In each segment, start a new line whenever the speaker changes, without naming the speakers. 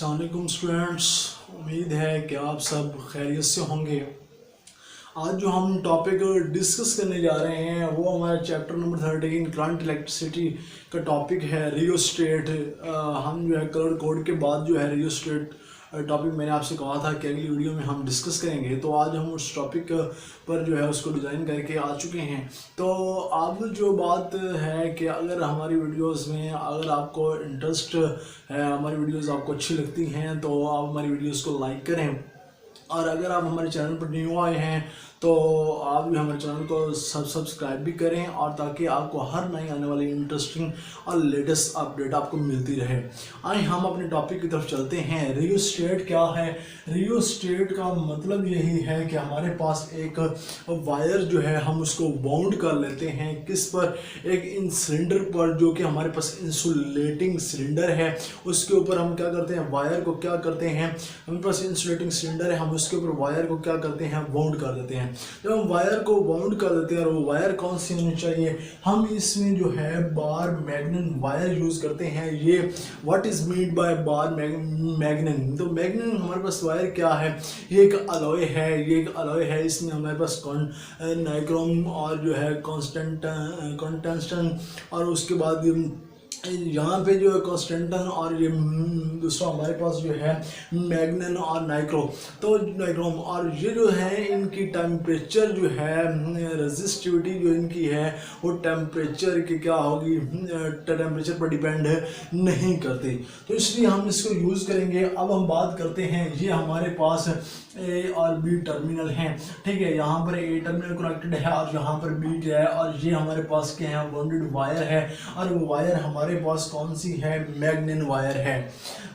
अस्सलाम वालेकुम स्टूडेंट्स, उम्मीद है कि आप सब खैरियत से होंगे। आज जो हम टॉपिक डिस्कस करने जा रहे हैं वो हमारा चैप्टर नंबर 13 करंट इलेक्ट्रिसिटी का टॉपिक है रियोस्टेट। हम जो है कलर कोड के बाद जो है रियोस्टेट टॉपिक मैंने आपसे कहा था कि अगली वीडियो में हम डिस्कस करेंगे, तो आज हम उस टॉपिक पर जो है उसको डिज़ाइन करके आ चुके हैं। तो अब जो बात है कि अगर हमारी वीडियोस में अगर आपको इंटरेस्ट है, हमारी वीडियोस आपको अच्छी लगती हैं तो आप हमारी वीडियोस को लाइक करें, और अगर आप हमारे चैनल पर न्यू आए हैं तो आप भी हमारे चैनल को सब्सक्राइब भी करें, और ताकि आपको हर नई आने वाली इंटरेस्टिंग और लेटेस्ट अपडेट आपको मिलती रहे। आइए हम अपने टॉपिक की तरफ चलते हैं। रियोस्टेट क्या है? रियोस्टेट का मतलब यही है कि हमारे पास एक वायर जो है हम उसको बाउंड कर लेते हैं किस पर, एक इन सिलेंडर पर, जो कि हमारे पास इंसुलेटिंग सिलेंडर है। उसके ऊपर हम क्या करते हैं, वायर को क्या करते हैं, हमारे पास इंसुलेटिंग सिलेंडर है, हम उसके ऊपर वायर को क्या करते हैं, बाउंड कर देते हैं। जब हम वायर को बाउंड कर देते हैं, और वो वायर कौन सी होनी चाहिए, हम इसमें जो है बार मैग्नेट वायर यूज करते हैं। ये what is mean by bar magnet? तो मैग्नेट हमारे पास वायर क्या है, ये एक अलॉय है, ये एक अलॉय है। इसमें हमारे पास नाइक्रोम और जो है कॉन्स्टेंटन, और उसके बाद यहाँ पे जो है कॉन्स्टेंटन, और ये दूसरा हमारे पास जो है मैग्नेन और नाइक्रोम। और ये जो है इनकी टेम्परेचर जो है, रेजिस्टिविटी जो इनकी है वो टेम्परेचर की क्या होगी, टेम्परेचर पर डिपेंड नहीं करती, तो इसलिए हम इसको यूज़ करेंगे। अब हम बात करते हैं, ये हमारे पास ए और बी टर्मिनल हैं, ठीक है। यहाँ पर ए टर्मिनल कनेक्टेड है और यहाँ पर बी है, और ये हमारे पास क्या है, बाउंडेड वायर है, और वो वायर हमारे पास कौन सी है, मैग्नेट वायर है।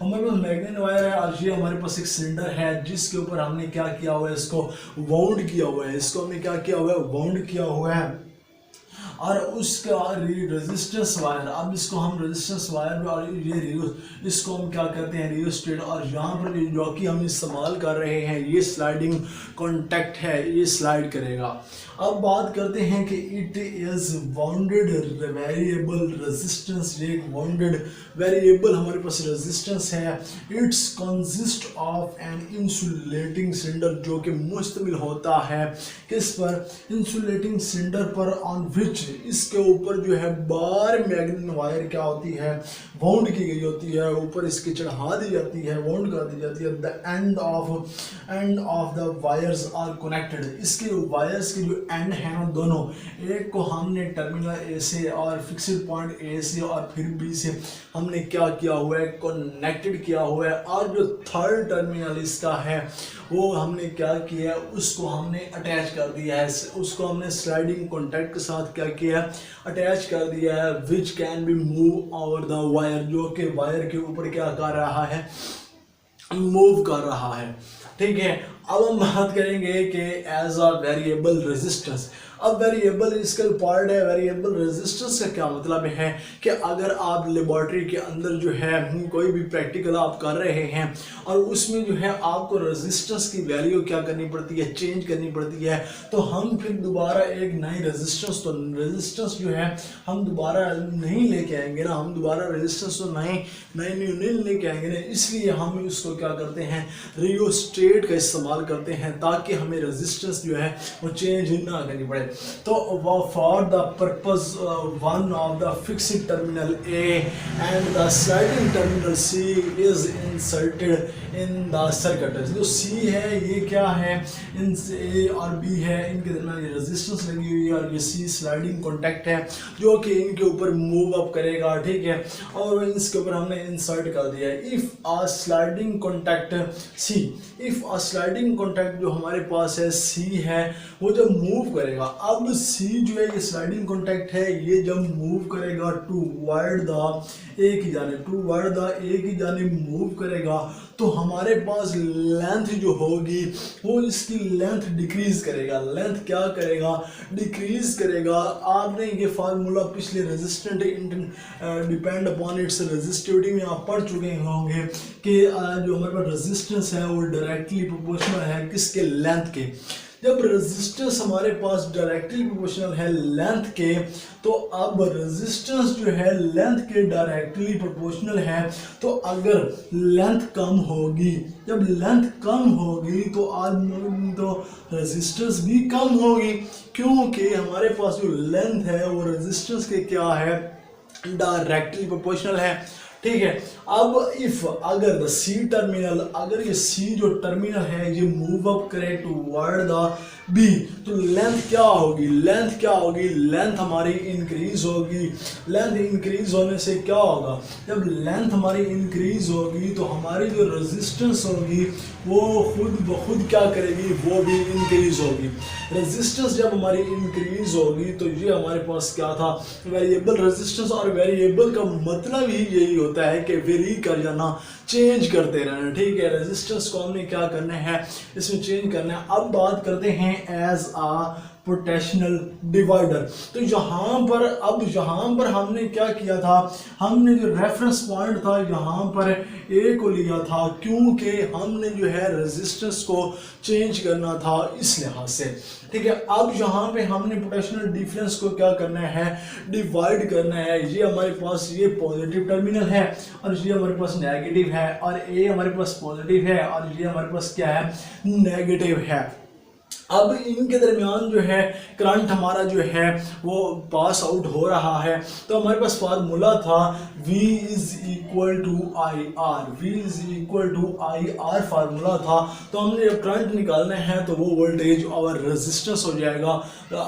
हमारे पास मैग्नेट वायर है, और ये हमारे पास एक सिलेंडर है जिसके ऊपर हमने क्या किया हुआ है, इसको बाउंड किया हुआ है। इसको हमने क्या किया हुआ है, बाउंड किया हुआ है, और उसका रेजिस्टेंस वायर, अब इसको हम रेजिस्टेंस वायर, और ये इसको हम क्या कहते हैं, रियोस्टेट। और यहाँ पर जो कि हम इस्तेमाल कर रहे हैं, ये स्लाइडिंग कॉन्टैक्ट है, ये स्लाइड करेगा। अब बात करते हैं कि it is bounded variable resistance. ये एक बाउंडेड वेरिएबल हमारे पास रेजिस्टेंस है। It's consist of an insulating cylinder, जो कि मुश्तमिल होता है किस पर, इंसुलेटिंग सिलेंडर पर, ऑन विच, इसके ऊपर जो है बार मैग्नेट वायर क्या होती है, बाउंड की गई होती है, ऊपर इसके चढ़ा दी जाती है, बाउंड कर दी जाती है। The end of the wires are connected. इसके वायर्स के जो एंड है ना, दोनों, एक को हमने टर्मिनल ए से और फिक्स्ड पॉइंट ए से और फिर बी से हमने क्या किया हुआ है, कनेक्टेड किया हुआ है, और जो थर्ड टर्मिनल इसका है वो हमने क्या किया है, उसको हमने अटैच कर दिया है, उसको हमने स्लाइडिंग कॉन्टैक्ट के साथ क्या किया है, अटैच कर दिया है। Which can be move over the wire, जो कि वायर के ऊपर क्या कर रहा है, मूव कर रहा है, ठीक है। अब हम बात करेंगे कि एज अ वेरिएबल रेजिस्टेंस। अब वेरिएबल इसका पार्ट है। वेरिएबल रेजिस्टेंस का क्या मतलब है कि अगर आप लेबॉर्ट्री के अंदर जो है कोई भी प्रैक्टिकल आप कर रहे हैं और उसमें जो है आपको रेजिस्टेंस की वैल्यू क्या करनी पड़ती है, चेंज करनी पड़ती है, तो हम फिर दोबारा एक नई रेजिस्टेंस जो है हम दोबारा नहीं लेके आएंगे ना, हम दोबारा रेजिस्टेंस तो नहीं लेके आएंगे ना। इसलिए हम इसको क्या करते हैं, रियोस्टेट का इस्तेमाल करते हैं, ताकि हमें रेजिस्टेंस जो है वो चेंज ना करनी पड़े। तो for the purpose one of the fixed terminal A and the sliding terminal C is inserted in the circuit. जो सी है ये क्या है, इन ए और बी है, इनके दरमियान ये रेजिस्टेंस लगी हुई है, और ये सी स्लाइडिंग कॉन्टैक्ट है जो कि इनके ऊपर मूव अप करेगा, ठीक है, और इसके ऊपर हमने इंसर्ट कर दिया है। If a sliding contact C, if a sliding contact जो हमारे पास है सी है, वो जब मूव करेगा, अब सी जो है ये स्लाइडिंग कॉन्टैक्ट है, ये जब मूव करेगा टूवर्ड द ए की जानिब मूव करेगा, तो हमारे पास लेंथ जो होगी वो इसकी लेंथ डिक्रीज करेगा। लेंथ क्या करेगा, डिक्रीज करेगा। आपने ये फार्मूला पिछले resistant depend upon its resistivity में आप पढ़ चुके होंगे कि जो हमारे पास रेजिस्टेंस है वो डायरेक्टली प्रोपोर्शनल है किसके, लेंथ के। जब रेजिस्टेंस हमारे पास डायरेक्टली प्रोपोर्शनल है लेंथ के, तो अब रेजिस्टेंस जो है लेंथ के डायरेक्टली प्रोपोर्शनल है, तो अगर लेंथ कम होगी, जब लेंथ कम होगी तो रेजिस्टेंस भी कम होगी, क्योंकि हमारे पास जो लेंथ है वो रेजिस्टेंस के क्या है, डायरेक्टली प्रोपोर्शनल है। ठीक है, अब इफ अगर द सी टर्मिनल, अगर ये सी जो टर्मिनल है ये मूव अप करे टुवर्ड द बी, तो लेंथ क्या होगी, लेंथ क्या होगी, लेंथ हमारी इंक्रीज होगी। लेंथ इंक्रीज होने से क्या होगा, जब लेंथ हमारी इंक्रीज होगी तो हमारी जो रेजिस्टेंस होगी वो खुद ब खुद क्या करेगी, वो भी इंक्रीज होगी। रेजिस्टेंस जब हमारी इंक्रीज होगी तो ये हमारे पास क्या था, वेरिएबल रेजिस्टेंस, और वेरिएबल का मतलब ही यही होता है कि वेरी कर जाना, चेंज करते रहना। ठीक है, रेजिस्टेंस को हमने क्या करना है, इसमें चेंज करना है। अब बात करते हैं एज आ पोटेंशियल डिवाइडर। तो यहाँ पर, अब यहाँ पर हमने क्या किया था, हमने जो रेफरेंस पॉइंट था यहाँ पर ए को लिया था, क्योंकि हमने जो है रेजिस्टेंस को चेंज करना था इस लिहाज से। ठीक है, अब यहाँ पे हमने पोटेंशियल डिफरेंस को क्या करना है, डिवाइड करना है। ये हमारे पास ये पॉजिटिव टर्मिनल है और ये हमारे पास नेगेटिव है, और ए हमारे पास पॉजिटिव है और ये हमारे पास क्या है, नेगेटिव है। अब इनके दरमियान जो है करंट हमारा जो है वो पास आउट हो रहा है, तो हमारे पास फार्मूला था V is equal to I R, V is equal to I R formula था। तो हमने जब करंट निकालना है तो वो वोल्टेज और रेजिस्टेंस हो जाएगा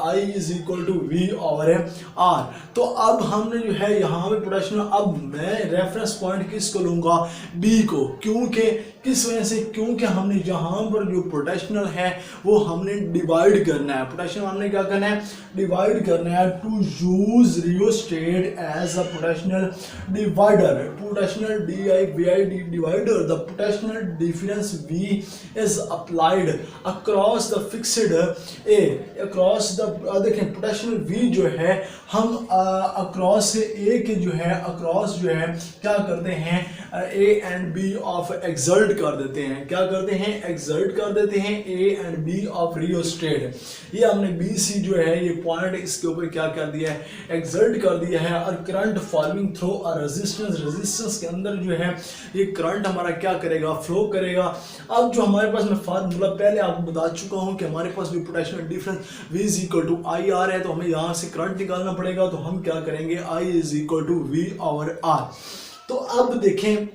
I is equal to V और R। तो अब हमने जो है यहाँ पे पोटेंशियल, अब मैं रेफरेंस पॉइंट किसको लूँगा, B को, क्योंकि किस वजह से, क्योंकि हमने यहाँ पर जो पोटेंशियल है वो हमने डिवाइड करना है। पोटेंशियल हमने क्या करना है, डिवाइड करना है, to use rheostat as a potential divider. Potential divider, the potential difference V is applied across the fixed A, across the, देखें पोटेंशियल V जो है हम अक्रॉस A के जो है, अक्रॉस जो है क्या करते हैं, A and B of exert कर देते हैं। क्या करते हैं, एक्सर्ट कर देते हैं A and B of rheostat. ये हमने BC जो है ये पॉइंट इसके ऊपर क्या कर दिया है, एक्सर्ट कर दिया है। और current following through a resistance, resistance के अंदर जो है ये करंट हमारा क्या करेगा, फ्लो करेगा। अब जो हमारे पास, मैं फार्मूला पहले आपको बता चुका हूँ कि हमारे पास जो potential difference V is equal to I R है, तो हमें यहाँ से करंट निकालना पड़ेगा। तो हम क्या करेंगे, I is equal to V और R। तो अब देखें,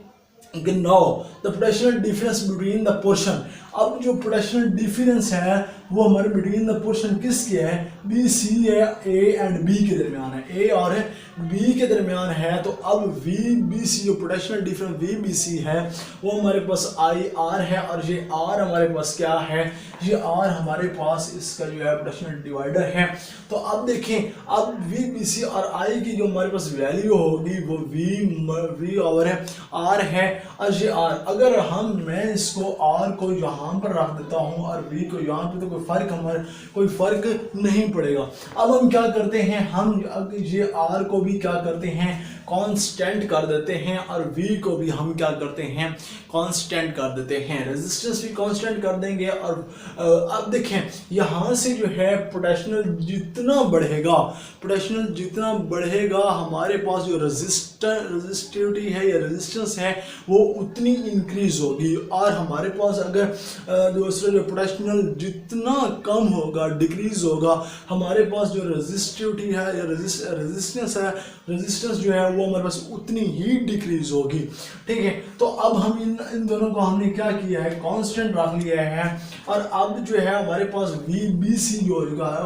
now the potential difference between the portion, अब जो पोटेंशियल डिफरेंस है वो हमारे बिटवीन द पोर्शन किसके है, बी सी है, ए एंड बी के दरमियान है, ए और बी के दरमियान है। तो अब वी बी सी जो potential difference V B C है वो हमारे पास आई आर है, और ये आर हमारे पास क्या है, ये आर हमारे पास इसका जो है पोटेंशियल डिवाइडर है। तो अब देखें, अब वी बी सी और आई की जो हमारे पास वैल्यू होगी वो वी और आर है, और ये आर, अगर मैं इसको आर को यहाँ पर रख देता हूँ और V को यहाँ पे, तो कोई फर्क नहीं पड़ेगा। अब हम क्या करते हैं, हम ये R को भी क्या करते हैं, कांस्टेंट कर देते हैं, और V को भी हम क्या करते हैं, कांस्टेंट कर देते हैं। रेजिस्टेंस भी कांस्टेंट कर देंगे। और अब देखें, यहाँ से जो है पोटेंशियल जितना बढ़ेगा हमारे पास जो रेजिस्टिविटी है या रेजिस्टेंस है वो उतनी इंक्रीज होगी। और हमारे पास अगर दूसरा जो पोटेंशियल जितना कम होगा, डिक्रीज होगा, हमारे पास जो रेजिस्टिविटी है या रेजिस्टेंस है, रेजिस्टेंस जो है वो हमारे पास उतनी ही डिक्रीज होगी। ठीक है, तो अब हम इन दोनों को हमने क्या किया है, कांस्टेंट रख लिया है। और अब जो है हमारे पास VBC जो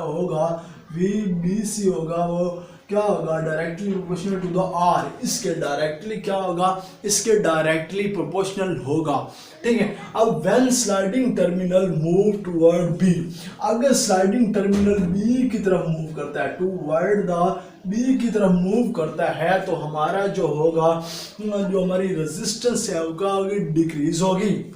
होगा VBC होगा वो क्या होगा, directly proportional to the R, इसके डायरेक्टली क्या होगा, इसके डायरेक्टली प्रोपोर्शनल होगा। ठीक है, अब when sliding terminal move toward B, अगर स्लाइडिंग टर्मिनल B की तरफ मूव करता है, टुवर्ड द B की तरफ मूव करता है, तो हमारा जो होगा, जो हमारी रेजिस्टेंस है वो क्या होगी, डिक्रीज होगी।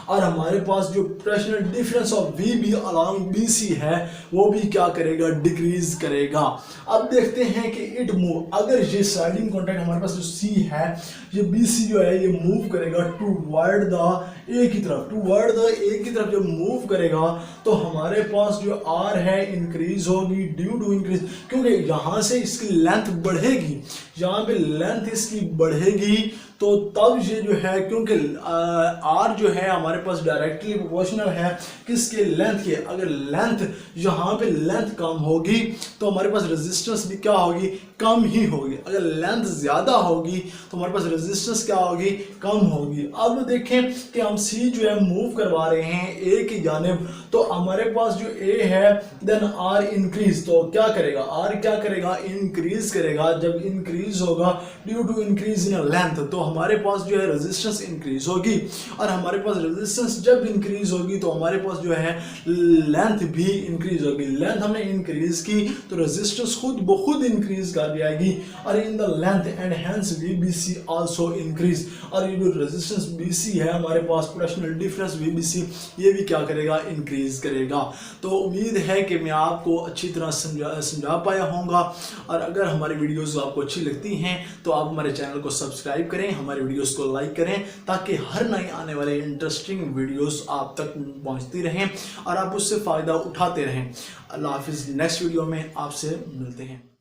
और हमारे पास जो potential difference of V B along B C है वो भी क्या करेगा, डिक्रीज करेगा। अब देखते हैं कि इट मूव, अगर ये स्लाइडिंग कॉन्टैक्ट हमारे पास जो सी है, ये बी सी जो है ये मूव करेगा टूवर्ड द ए की तरफ, टूवर्ड द ए की तरफ जब मूव करेगा तो हमारे पास जो आर है इंक्रीज होगी ड्यू टू इंक्रीज, क्योंकि यहाँ से इसकी लेंथ बढ़ेगी, यहाँ पे लेंथ इसकी बढ़ेगी तो तब ये जो है, क्योंकि आर जो है हमारे पास डायरेक्टली प्रोपोर्शनल है किसके, लेंथ के। अगर लेंथ यहाँ पे लेंथ कम होगी तो हमारे पास रेजिस्टेंस भी क्या होगी, कम ही होगी। अगर लेंथ ज़्यादा होगी तो हमारे पास रेजिस्टेंस क्या होगी, कम होगी। अब देखें कि हम सी जो है मूव करवा रहे हैं ए की जानिब, तो हमारे पास जो ए है देन आर इंक्रीज, तो क्या करेगा, आर क्या करेगा, इंक्रीज करेगा। जब इंक्रीज होगा due to increase in length तो हमारे पास जो है रेजिस्टेंस इंक्रीज होगी, और हमारे पास रेजिस्टेंस जब इंक्रीज होगी तो हमारे पास जो है लेंथ भी इंक्रीज होगी। लेंथ हमने इंक्रीज की तो रेजिस्टेंस खुद ब खुद इंक्रीज कर जाएगी, और in the length and hence VBC also increase, और ये जो रेजिस्टेंस बीसी है हमारे पास पोटेंशियल डिफरेंस वीबीसी ये भी क्या करेगा, इंक्रीज करेगा। तो उम्मीद है कि मैं आपको अच्छी तरह समझा पाया होऊंगा, और अगर हमारी वीडियोस आपको अच्छी लगती हैं तो आप हमारे चैनल को सब्सक्राइब करें, हमारे वीडियोस को लाइक करें, ताकि हर नई आने वाले इंटरेस्टिंग वीडियोस आप तक पहुंचती रहें और आप उससे फ़ायदा उठाते रहें। अल्लाह हाफिज़, नेक्स्ट वीडियो में आपसे मिलते हैं।